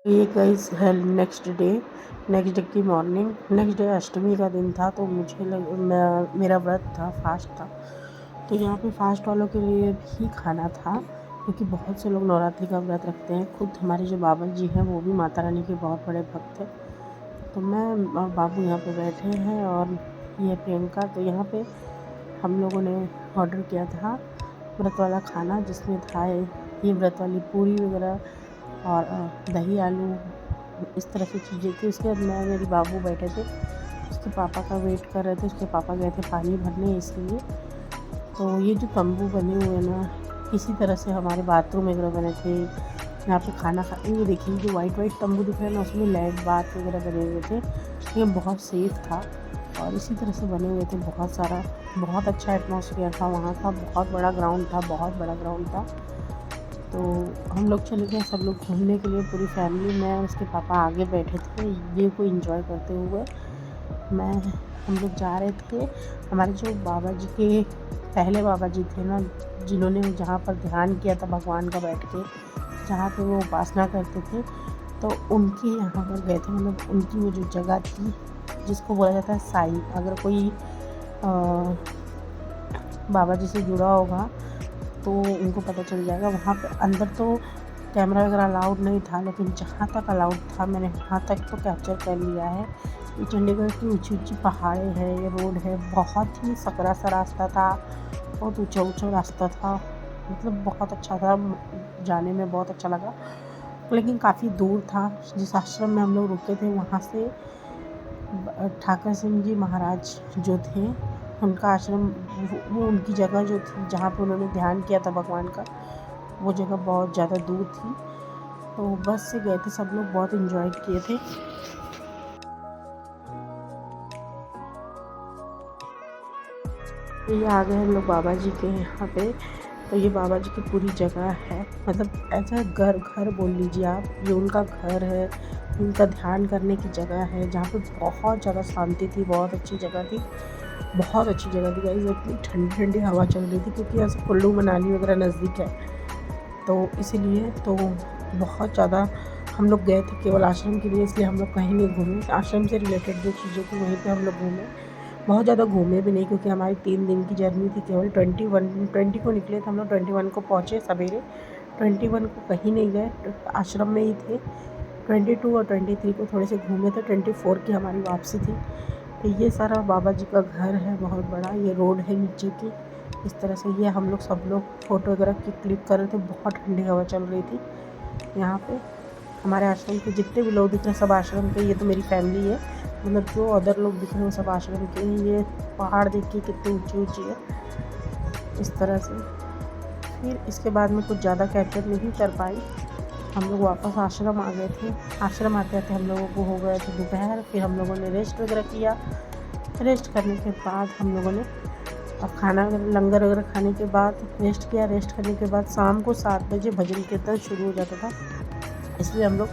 ये गाइस है next day की मॉर्निंग। नेक्स्ट डे अष्टमी का दिन था, तो मेरा व्रत था, फास्ट था। तो यहाँ पे फास्ट वालों के लिए भी खाना था, क्योंकि बहुत से लोग नवरात्रि का व्रत रखते हैं। खुद हमारे जो बाबा जी हैं वो भी माता रानी के बहुत बड़े भक्त हैं। तो मैं और बाबू यहाँ पे बैठे हैं, और ये प्रियंका। तो यहाँ पे हम लोगों ने ऑर्डर किया था व्रत वाला खाना, जिसमें था ये व्रत वाली पूरी वगैरह और दही आलू, इस तरह की चीज़ें थी। उसके बाद मैं मेरी बाबू बैठे थे, उसके पापा का वेट कर रहे थे। उसके पापा गए थे पानी भरने, इसलिए। तो ये जो तंबू बने हुए ना, इसी तरह से हमारे बाथरूम वगैरह बने थे। यहाँ पे खाना खा, ये देखिए जो वाइट तंबू दिख रहा है ना, उसमें लाइट बाथ वगैरह बने हुए थे। ये बहुत सेफ था, और इसी तरह से बने हुए थे बहुत अच्छा एटमॉस्फेयर था वहाँ का। बहुत बड़ा ग्राउंड था। तो हम लोग चले गए सब लोग घूमने के लिए, पूरी फैमिली। मैं और उसके पापा आगे बैठे थे, ये को एंजॉय करते हुए। हम लोग जा रहे थे। हमारे जो बाबा जी के पहले बाबा जी थे ना, जिन्होंने जहाँ पर ध्यान किया था भगवान का बैठ के, जहाँ पे वो उपासना करते थे, तो उनके यहाँ पर गए थे। मतलब उनकी वो जो जगह थी, जिसको बोला जाता है साई। अगर कोई बाबा जी से जुड़ा होगा तो उनको पता चल जाएगा। वहाँ पे अंदर तो कैमरा वगैरह अलाउड नहीं था, लेकिन जहाँ तक अलाउड था मैंने वहाँ तक तो कैप्चर कर लिया है। ये चंडीगढ़ की ऊंची पहाड़ें हैं, ये रोड है, बहुत ही सकरा सा रास्ता था, बहुत ऊंचा रास्ता था। मतलब बहुत अच्छा था, जाने में बहुत अच्छा लगा। लेकिन काफ़ी दूर था। जिस आश्रम में हम लोग रुके थे, वहाँ से ठाकर सिंह जी महाराज जो थे, उनका आश्रम, वो उनकी जगह जो थी जहाँ पे उन्होंने ध्यान किया था भगवान का, वो जगह बहुत ज़्यादा दूर थी। तो बस से गए थे सब लोग, बहुत इन्जॉय किए थे। ये आ गए हम लोग बाबा जी के यहाँ पे। तो ये बाबा जी की पूरी जगह है, मतलब ऐसा घर बोल लीजिए आप। ये उनका घर है, उनका ध्यान करने की जगह है, जहाँ पे बहुत ज़्यादा शांति थी। बहुत अच्छी जगह थी गाइस। इतनी ठंडी हवा चल रही थी, क्योंकि यहाँ से कुल्लू मनाली वगैरह नज़दीक है, तो इसीलिए तो बहुत ज़्यादा हम लोग गए थे केवल आश्रम के लिए, इसलिए हम लोग कहीं नहीं घूमे। आश्रम से रिलेटेड जो चीज़ें थी वहीं पे हम लोग घूमे। बहुत ज़्यादा घूमे भी नहीं, क्योंकि हमारी 3 दिन की जर्नी थी। केवल 20 को निकले थे हम लोग, 21 को पहुँचे सवेरे। 21 को कहीं नहीं गए, आश्रम में ही थे। 22 और 23 को थोड़े से घूमे थे। 24 की हमारी वापसी थी। तो ये सारा बाबा जी का घर है, बहुत बड़ा। ये रोड है नीचे की, इस तरह से। ये हम लोग सब लोग फ़ोटो वगैरह की क्लिक कर रहे थे। बहुत ठंडी हवा चल रही थी यहाँ पे। हमारे आश्रम के जितने भी लोग दिख रहे हैं, सब आश्रम के। ये तो मेरी फैमिली है, मतलब जो अदर लोग दिख रहे हैं वो सब आश्रम के हैं। ये पहाड़ देखिए कितनी ऊंची है, इस तरह से। फिर इसके बाद में कुछ ज़्यादा कैप्चर नहीं कर पाई। हम लोग वापस आश्रम आ गए थे। आश्रम आते आते हम लोगों को हो गए थे दोपहर। फिर हम लोगों ने रेस्ट वगैरह किया। रेस्ट करने के बाद हम लोगों ने अब खाना लंगर वगैरह खाने के बाद रेस्ट किया। रेस्ट करने के बाद शाम को 7 बजे भजन कीर्तन शुरू हो जाता था, इसलिए हम लोग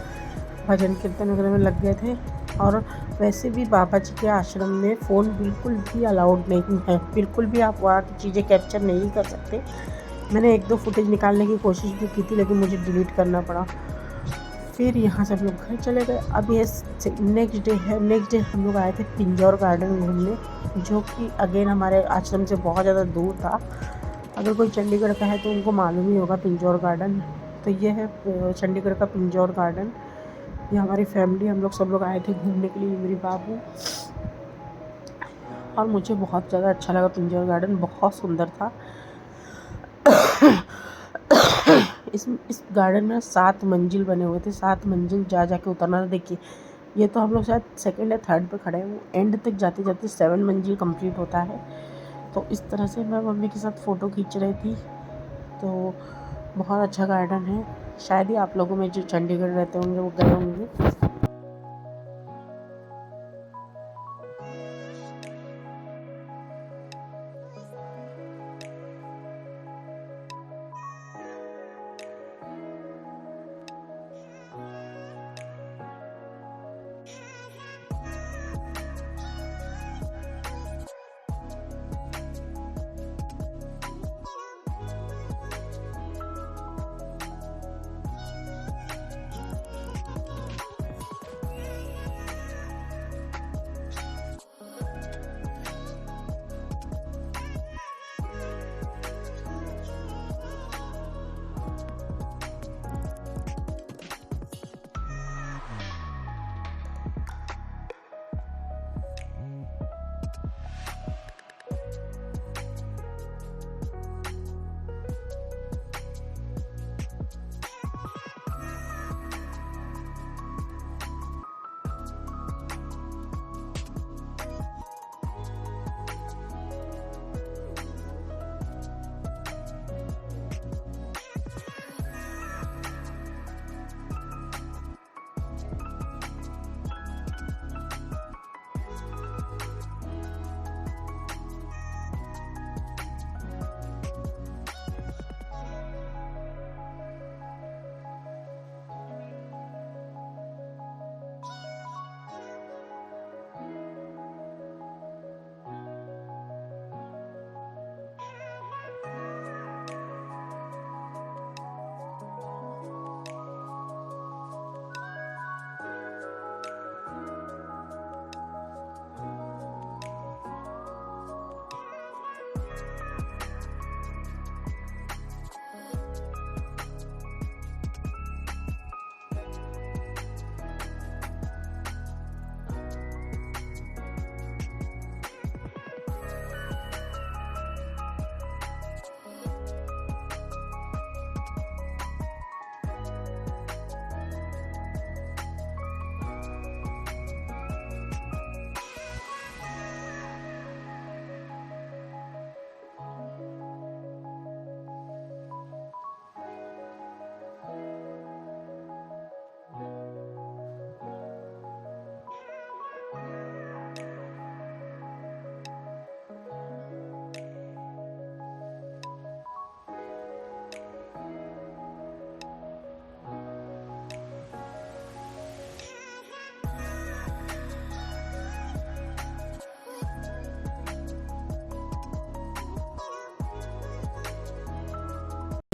भजन कीर्तन वगैरह में लग गए थे। और वैसे भी बाबा जी के आश्रम में फ़ोन बिल्कुल भी अलाउड नहीं है, बिल्कुल भी आप वहाँ की चीज़ें कैप्चर नहीं कर सकते। मैंने 1-2 फुटेज निकालने की कोशिश भी की थी, लेकिन मुझे डिलीट करना पड़ा। फिर यहाँ से हम लोग घर चले गए। अब ये नेक्स्ट डे है। नेक्स्ट डे हम लोग आए थे पिंजौर गार्डन घूमने, जो कि अगेन हमारे आश्रम से बहुत ज़्यादा दूर था। अगर कोई चंडीगढ़ का है तो उनको मालूम ही होगा पिंजौर गार्डन। तो ये है चंडीगढ़ का पिंजौर गार्डन। ये हमारी फैमिली, हम लोग सब लोग आए थे घूमने के लिए, मेरी बाबू। और मुझे बहुत ज़्यादा अच्छा लगा पिंजौर गार्डन, बहुत सुंदर था। इस गार्डन में 7 मंजिल बने हुए थे। 7 मंजिल जा के उतरना। देखिए, ये तो हम लोग शायद सेकंड या थर्ड पे खड़े हैं, वो एंड तक जाते जाते 7 मंजिल कंप्लीट होता है। तो इस तरह से मैं मम्मी के साथ फ़ोटो खींच रही थी। तो बहुत अच्छा गार्डन है। शायद ही आप लोगों में जो चंडीगढ़ रहते होंगे वो गए होंगे।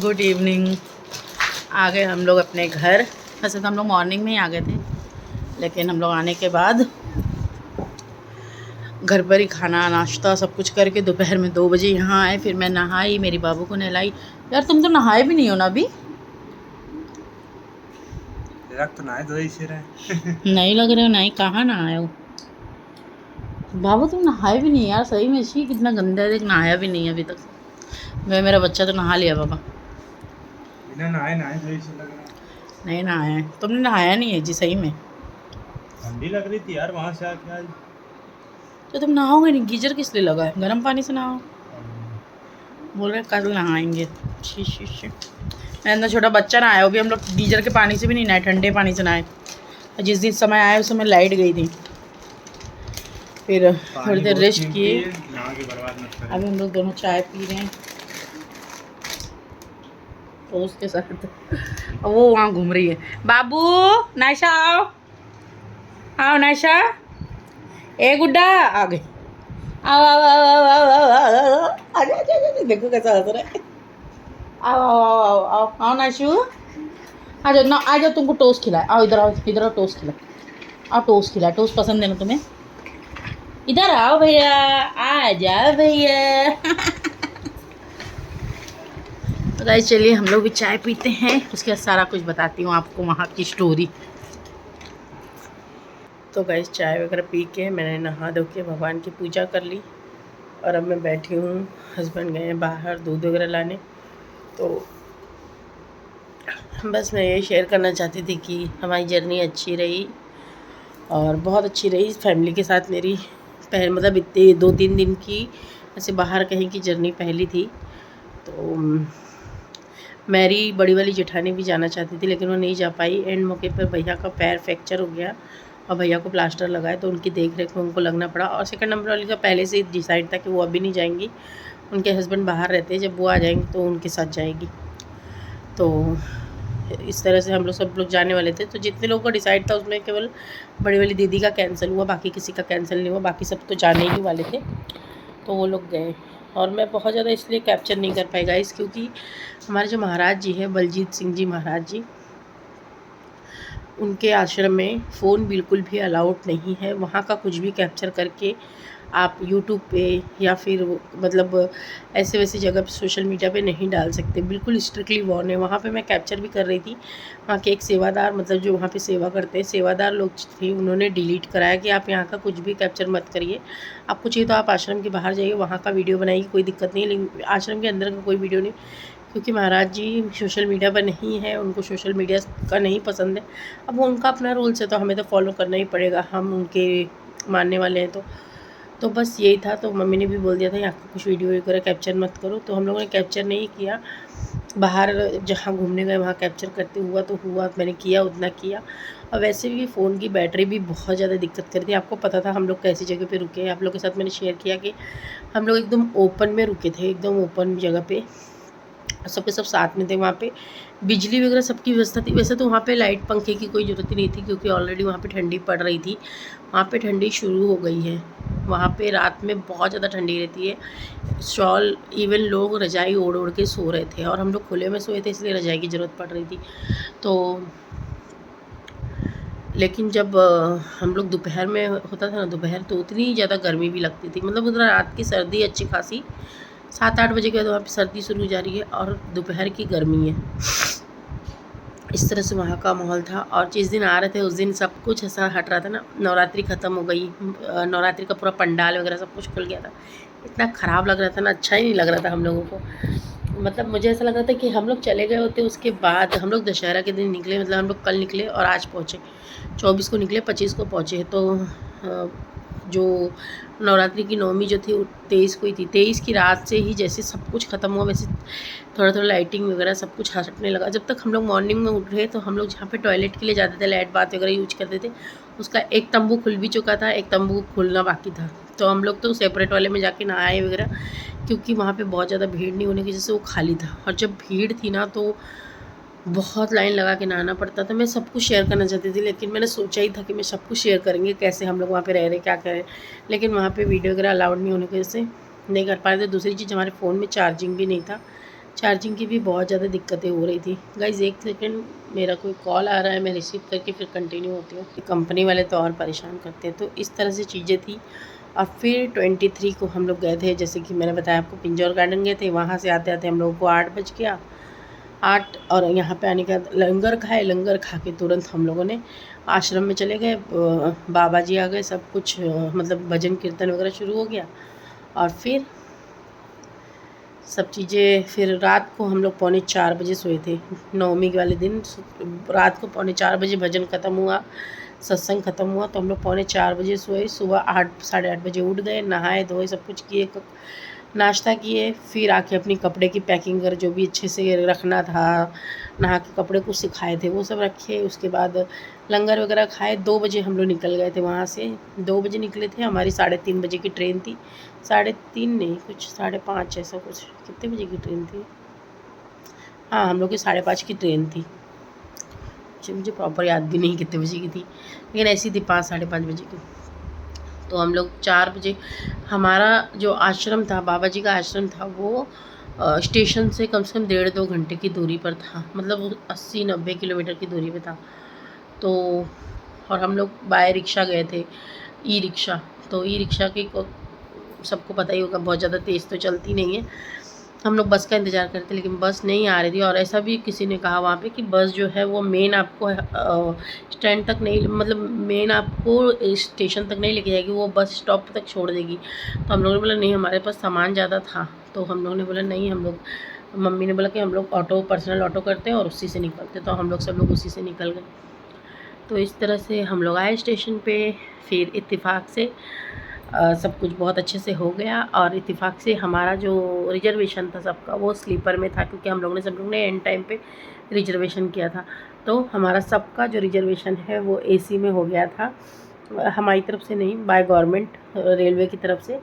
Good evening. आ गए हम लोग अपने घर। वैसे तो हम लोग मॉर्निंग में ही आ गए थे, लेकिन हम लोग आने के बाद घर पर ही खाना नाश्ता सब कुछ करके दोपहर में 2 बजे यहाँ आए। फिर मैं नहाई, मेरी बाबू को नहलाई। यार तुम तो नहाए भी नहीं हो ना अभी? तो नहाए धोए ही रहे। नहीं लग रहे हो, नहीं। कहाँ नहाए हो बाबू? तुम नहाए भी नहीं यार, सही में। छी, कितना गंदा है, देख नहाया भी नहीं अभी तक। मेरा बच्चा तो नहा लिया बाबा। बिना नहाए नहाए धोए से लग रहा है। नहीं नहाया है, तुमने नहाया नहीं है जी सही में। ठंडी लग रही थी यार वहाँ से आके आज। तो तुम नहाओगे नहीं? गीजर किस लिए लगा है? गर्म पानी से नहाओ। बोल रहे कल नहाएंगे। She she she. मेरा अंदर छोटा बच्चा ना आया, वो भी हम लोग गीजर के पानी से भी नहीं नहाए, ठंडे पानी से नहाए। जिस दिन समय आया उस समय लाइट गई थी, फिर थोड़ी देर रेस्ट किए। अभी हम लोग दोनों चाय पी रहे हैं तो उसके साथ। अब वो वहाँ घूम रही है। बाबू नायशा आओ, आओ नायशा। ए गुड्डा आ गई। आओ आओ आओ आओ आओ आओ आओ आओ। आजा, देखो कैसा हंस रहा है। आओ आओ आओ आओ आओ आओ नाशू, आ जाओ ना, आ जाओ, तुमको टोस्ट खिलाए। आओ इधर, आओ इधर, आओ टोस्ट खिलाए। आओ टोस्ट खिलाए, टोस्ट पसंद है ना तुम्हें? इधर आओ भैया, आ जाओ भैया। तो गाइस चलिए हम लोग भी चाय पीते हैं, उसके बाद सारा कुछ बताती हूँ आपको वहाँ की स्टोरी। तो गाइस चाय वगैरह पी के मैंने नहा धो के भगवान की पूजा कर ली, और अब मैं बैठी हूँ। हस्बैंड गए हैं बाहर दूध वगैरह लाने। तो बस मैं ये शेयर करना चाहती थी कि हमारी जर्नी अच्छी रही और बहुत अच्छी रही फैमिली के साथ मेरी। मतलब इतने 2-3 दिन की ऐसे बाहर कहीं की जर्नी पहली थी। तो मेरी बड़ी वाली जेठानी भी जाना चाहती थी, लेकिन वो नहीं जा पाई। एंड मौके पर भैया का पैर फ्रैक्चर हो गया और भैया को प्लास्टर लगाए, तो उनकी देख रेख में उनको लगना पड़ा। और सेकंड नंबर वाली का पहले से ही डिसाइड था कि वो अभी नहीं जाएंगी, उनके हस्बैंड बाहर रहते हैं, जब वो आ जाएंगे तो उनके साथ जाएगी। तो इस तरह से हम लोग सब लोग जाने वाले थे। तो जितने लोगों का डिसाइड था उसमें केवल बड़ी वाली दीदी का कैंसिल हुआ, बाकी किसी का कैंसिल नहीं हुआ, बाकी सब तो जाने ही वाले थे। तो वो लोग गए, और मैं बहुत ज़्यादा इसलिए कैप्चर नहीं कर पाई गाइस, क्योंकि हमारे जो महाराज जी हैं, बलजीत सिंह जी महाराज जी, उनके आश्रम में फ़ोन बिल्कुल भी अलाउड नहीं है। वहाँ का कुछ भी कैप्चर करके आप यूट्यूब पे या फिर मतलब ऐसे वैसे जगह पे सोशल मीडिया पे नहीं डाल सकते, बिल्कुल स्ट्रिक्टली वॉर्न है। वहाँ पे मैं कैप्चर भी कर रही थी, वहाँ के एक सेवादार, मतलब जो वहाँ पे सेवा करते हैं सेवादार लोग थे, उन्होंने डिलीट कराया कि आप यहाँ का कुछ भी कैप्चर मत करिए, आपको चाहिए तो आप आश्रम के बाहर जाइए, वहाँ का वीडियो बनाइए, कोई दिक्कत नहीं है, लेकिन आश्रम के अंदर का कोई वीडियो नहीं, क्योंकि महाराज जी सोशल मीडिया पर नहीं है, उनको सोशल मीडिया का नहीं पसंद है। अब वो उनका अपना रूल्स है तो हमें तो फॉलो करना ही पड़ेगा, हम उनके मानने वाले हैं। तो बस यही था। तो मम्मी ने भी बोल दिया था यहाँ कुछ वीडियो वगैरह कैप्चर मत करो, तो हम लोगों ने कैप्चर नहीं किया। बाहर जहाँ घूमने गए वहाँ कैप्चर करते हुआ तो हुआ, मैंने किया उतना किया। और वैसे भी फ़ोन की बैटरी भी बहुत ज़्यादा दिक्कत कर रही थी। आपको पता था हम लोग कैसी जगह पे रुके हैं, आप लोग के साथ मैंने शेयर किया कि हम लोग एकदम ओपन में रुके थे, एकदम ओपन जगह पे, सबके सब साथ में थे। वहाँ पे बिजली वगैरह सबकी व्यवस्था थी। वैसे तो वहाँ पे लाइट पंखे की कोई ज़रूरत ही नहीं थी, क्योंकि ऑलरेडी वहाँ पे ठंडी पड़ रही थी। वहाँ पे ठंडी शुरू हो गई है, वहाँ पे रात में बहुत ज़्यादा ठंडी रहती है। शॉल इवन लोग रजाई ओढ़ ओढ़ के सो रहे थे, और हम लोग खुले में सोए थे इसलिए रजाई की ज़रूरत पड़ रही थी। तो लेकिन जब हम लोग दोपहर में होता था ना, दोपहर तो उतनी ज़्यादा गर्मी भी लगती थी, मतलब उतना रात की सर्दी अच्छी खासी 7-8 बजे के बाद वहाँ पे सर्दी शुरू हो जा रही है और दोपहर की गर्मी है। इस तरह से वहाँ का माहौल था। और जिस दिन आ रहे थे उस दिन सब कुछ ऐसा हट रहा था ना, नवरात्रि ख़त्म हो गई, नवरात्रि का पूरा पंडाल वगैरह सब कुछ खुल गया था। इतना ख़राब लग रहा था ना, अच्छा ही नहीं लग रहा था हम लोगों को। मतलब मुझे ऐसा लग रहा था कि हम लोग चले गए होते, उसके बाद हम लोग दशहरा के दिन निकले, मतलब हम लोग कल निकले और आज पहुँचे, 24 को निकले 25 को पहुँचे। तो जो नवरात्रि की नवमी जो थी 23 को ही थी। 23 की रात से ही जैसे सब कुछ ख़त्म हुआ, वैसे थोड़ा थोड़ा लाइटिंग वगैरह सब कुछ हटने लगा। जब तक हम लोग मॉर्निंग में उठ रहे तो हम लोग जहाँ पे टॉयलेट के लिए जाते थे, लैट बाथ वगैरह यूज करते थे, उसका एक तंबू खुल भी चुका था, एक तंबू खुलना बाकी था। तो हम लोग तो सेपरेट वाले में जाके नहाए वगैरह, क्योंकि वहाँ पे बहुत ज़्यादा भीड़ नहीं होने की वजह से वो खाली था। और जब भीड़ थी ना तो बहुत लाइन लगा के नहाना पड़ता था। मैं सब कुछ शेयर करना चाहती थी, लेकिन मैंने सोचा ही था कि मैं सब कुछ शेयर करेंगे, कैसे हम लोग वहाँ पे रह रहे, क्या कर रहे, लेकिन वहाँ पे वीडियो वगैरह अलाउड नहीं होने की वजह से नहीं कर पा रहे थे। दूसरी चीज़, हमारे फ़ोन में चार्जिंग भी नहीं था, चार्जिंग की भी बहुत ज़्यादा दिक्कतें हो रही थी। गाइज़ एक सेकंड, मेरा कोई कॉल आ रहा है, मैं रिसीव करके फिर कंटिन्यू होती हूँ। कंपनी वाले तो और परेशान करते हैं। तो इस तरह से चीज़ें थी। और फिर 23 को हम लोग गए थे, जैसे कि मैंने बताया आपको, पिंजौर गार्डन गए थे। वहाँ से आते आते हम लोगों को 8 बज गया, 8। और यहाँ पे आने के बाद लंगर खाए। लंगर खा के तुरंत हम लोगों ने आश्रम में चले गए। बाबा जी आ गए, सब कुछ मतलब भजन कीर्तन वगैरह शुरू हो गया। और फिर सब चीज़ें, फिर रात को हम लोग 3:45 बजे सोए थे। नवमी वाले दिन रात को 3:45 बजे भजन ख़त्म हुआ, सत्संग ख़त्म हुआ, तो हम लोग 3:45 बजे सोए। सुबह 8 साढ़े 8 बजे उठ गए, नहाए धोए, सब कुछ किए, नाश्ता किए। फिर आके अपनी कपड़े की पैकिंग कर, जो भी अच्छे से रखना था, नहा के कपड़े कुछ सिखाए थे वो सब रखे। उसके बाद लंगर वगैरह खाए। 2 बजे हम लोग निकल गए थे वहाँ से। 2 बजे निकले थे। हमारी 3:30 बजे की ट्रेन थी। 3:30 नहीं, कुछ 5:30 ऐसा कुछ। कितने बजे की ट्रेन थी? हाँ, हम लोग की 5:30 की ट्रेन थी। मुझे प्रॉपर याद भी नहीं कितने बजे की थी, लेकिन ऐसी थी 5 साढ़े 5 बजे की। तो हम लोग 4 बजे, हमारा जो आश्रम था, बाबा जी का आश्रम था, वो स्टेशन से कम 1.5-2 घंटे की दूरी पर था। मतलब 80-90 किलोमीटर की दूरी पे था। तो और हम लोग बाय रिक्शा गए थे, ई रिक्शा। तो ई रिक्शा की सबको पता ही होगा, बहुत ज़्यादा तेज़ तो चलती नहीं है। हम लोग बस का इंतज़ार करते, लेकिन बस नहीं आ रही थी। और ऐसा भी किसी ने कहा वहाँ पे कि बस जो है वो मेन आपको स्टैंड तक नहीं, मतलब मेन आपको स्टेशन तक नहीं लेके जाएगी, वो बस स्टॉप तक छोड़ देगी। तो हम लोगों ने बोला नहीं, हमारे पास सामान ज़्यादा था। तो हम लोगों ने बोला नहीं, हम लोग, मम्मी ने बोला कि हम लोग ऑटो, पर्सनल ऑटो करते हैं और उसी से निकलते। तो हम लोग सब लोग उसी से निकल गए। तो इस तरह से हम लोग आए स्टेशन पे। फिर इत्तेफाक से सब कुछ बहुत अच्छे से हो गया। और इत्तेफाक से हमारा जो रिजर्वेशन था सबका, वो स्लीपर में था, क्योंकि हम लोगों ने, सब लोग ने एंड टाइम पे रिजर्वेशन किया था। तो हमारा सबका जो रिजर्वेशन है वो एसी में हो गया था। हमारी तरफ से नहीं, बाय गवर्नमेंट, रेलवे की तरफ से।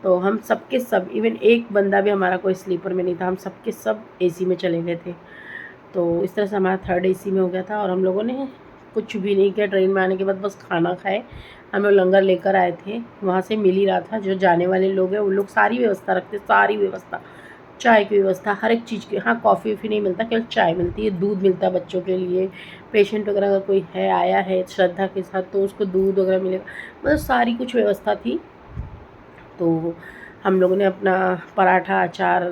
तो हम सबके सब, इवन एक बंदा भी हमारा कोई स्लीपर में नहीं था, हम सबके सब एसी में चले गए थे। तो इस तरह से हमारा 3rd एसी में हो गया था। और हम लोगों ने कुछ भी नहीं किया। ट्रेन में आने के बाद बस खाना खाए। हम लोग लंगर लेकर आए थे, वहाँ से मिल ही रहा था। जो जाने वाले लोग हैं वो लोग सारी व्यवस्था रखते, सारी व्यवस्था, चाय की व्यवस्था, हर एक चीज़ की। हाँ, कॉफ़ी वॉफ़ी नहीं मिलता, केवल चाय मिलती है। दूध मिलता है बच्चों के लिए, पेशेंट वगैरह अगर कोई है, आया है श्रद्धा के साथ, तो उसको दूध वगैरह मिलेगा। मतलब सारी कुछ व्यवस्था थी। तो हम लोगों ने अपना पराठा, अचार,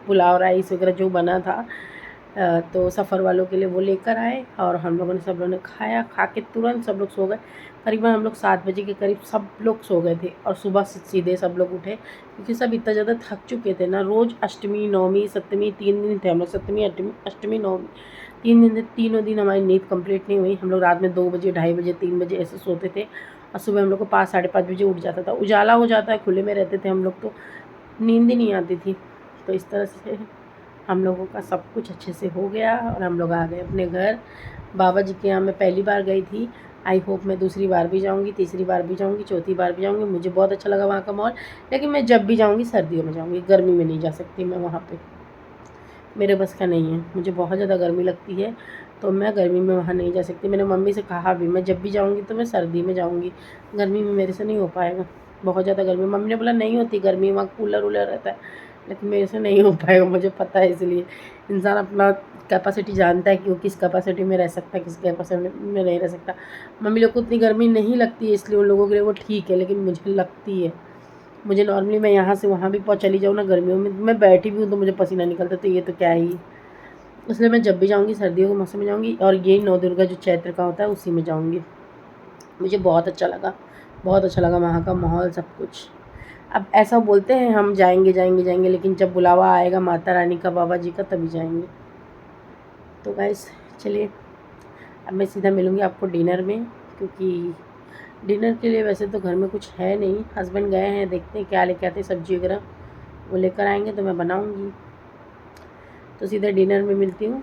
पुलाव, राइस वगैरह जो बना था, तो सफ़र वालों के लिए वो लेकर आए। और हम लोगों ने, सब लोगों ने खाया। खा के तुरंत सब लोग सो गए। करीबन हम लोग 7 बजे के करीब सब लोग सो गए थे। और सुबह सीधे सब लोग उठे, क्योंकि सब इतना ज़्यादा थक चुके थे ना। रोज़ अष्टमी, नवमी, सप्तमी, 3 दिन थे हम लोग। सप्तमी, अष्टमी, नवमी, 3 दिन थे। तीनों दिन हमारी नींद कंप्लीट नहीं हुई। हम लोग रात में 2 बजे, 2:30 बजे, 3 बजे ऐसे सोते थे। और सुबह हम लोग को 5 साढ़े 5 बजे उठ जाता था। उजाला हो जाता है, खुले में रहते थे हम लोग, तो नींद ही नहीं आती थी। तो इस तरह से हम लोगों का सब कुछ अच्छे से हो गया। और हम लोग आ गए अपने घर। बाबा जी के यहाँ मैं पहली बार गई थी। आई होप मैं दूसरी बार भी जाऊँगी, तीसरी बार भी जाऊँगी, चौथी बार भी जाऊँगी। मुझे बहुत अच्छा लगा वहाँ का माहौल। लेकिन मैं जब भी जाऊँगी सर्दियों में जाऊँगी, गर्मी में नहीं जा सकती मैं वहाँ पे, मेरे बस का नहीं है। मुझे बहुत ज़्यादा गर्मी लगती है, तो मैं गर्मी में वहाँ नहीं जा सकती। मैंने मम्मी से कहा भी, मैं जब भी जाऊँगी तो मैं सर्दी में जाऊँगी, गर्मी में मेरे से नहीं हो पाएगा, बहुत ज़्यादा गर्मी। मम्मी ने बोला नहीं होती गर्मी, वहाँ कूलर वूलर रहता है, लेकिन मेरे से नहीं हो पाएगा, मुझे पता है। इसलिए इंसान अपना कैपेसिटी जानता है कि वो किस कैपेसिटी में रह सकता है, किस कैपेसिटी में नहीं रह सकता। मम्मी लोग को उतनी गर्मी नहीं लगती है, इसलिए उन लोगों के लिए वो ठीक है, लेकिन मुझे लगती है। मुझे नॉर्मली, मैं यहाँ से वहाँ भी चली जाऊँ ना, गर्मियों में मैं बैठी भी हूँ तो मुझे पसीना निकलता, तो ये तो क्या ही। इसलिए मैं जब भी जाऊँगी सर्दियों के मौसम में जाऊँगी। और ये नवदुर्गा जो चैत्र का होता है उसी में जाऊँगी। मुझे बहुत अच्छा लगा, बहुत अच्छा लगा वहाँ का माहौल, सब कुछ। अब ऐसा बोलते हैं हम जाएंगे जाएंगे जाएंगे, लेकिन जब बुलावा आएगा माता रानी का, बाबा जी का, तभी जाएंगे। तो गाइस चलिए, अब मैं सीधा मिलूँगी आपको डिनर में, क्योंकि डिनर के लिए वैसे तो घर में कुछ है नहीं। हस्बैंड गए हैं, देखते हैं क्या लेके आते, सब्जी वगैरह वो लेकर आएंगे तो मैं बनाऊँगी। तो सीधे डिनर में मिलती हूँ।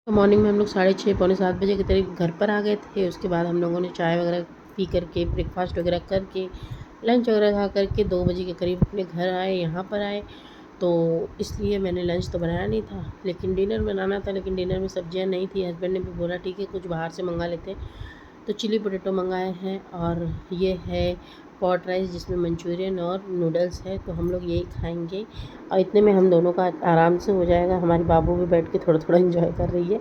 तो मॉर्निंग में हम लोग 6:30 पौने 7 बजे के करीब घर पर आ गए थे। उसके बाद हम लोगों ने चाय वगैरह पी करके, ब्रेकफास्ट वगैरह करके, लंच वगैरह खा करके 2 बजे के करीब अपने घर आए, यहाँ पर आए। तो इसलिए मैंने लंच तो बनाया नहीं था, लेकिन डिनर बनाना था। लेकिन डिनर में सब्जियां नहीं थी। हस्बैंड ने भी बोला ठीक है कुछ बाहर से मंगा लेते हैं। तो चिली पोटैटो मंगाए हैं और ये है पॉट राइस जिसमें मंचूरियन और नूडल्स है, तो हम लोग यही खाएंगे और इतने में हम दोनों का आराम से हो जाएगा। हमारी बाबू भी बैठ के थोड़ा थोड़ा एंजॉय कर रही है।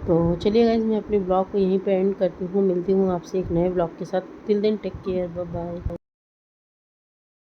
तो चलिए गाइस, मैं अपने ब्लॉग को यहीं पे एंड करती हूँ। मिलती हूँ आपसे एक नए ब्लॉग के साथ। Till then take care, bye bye.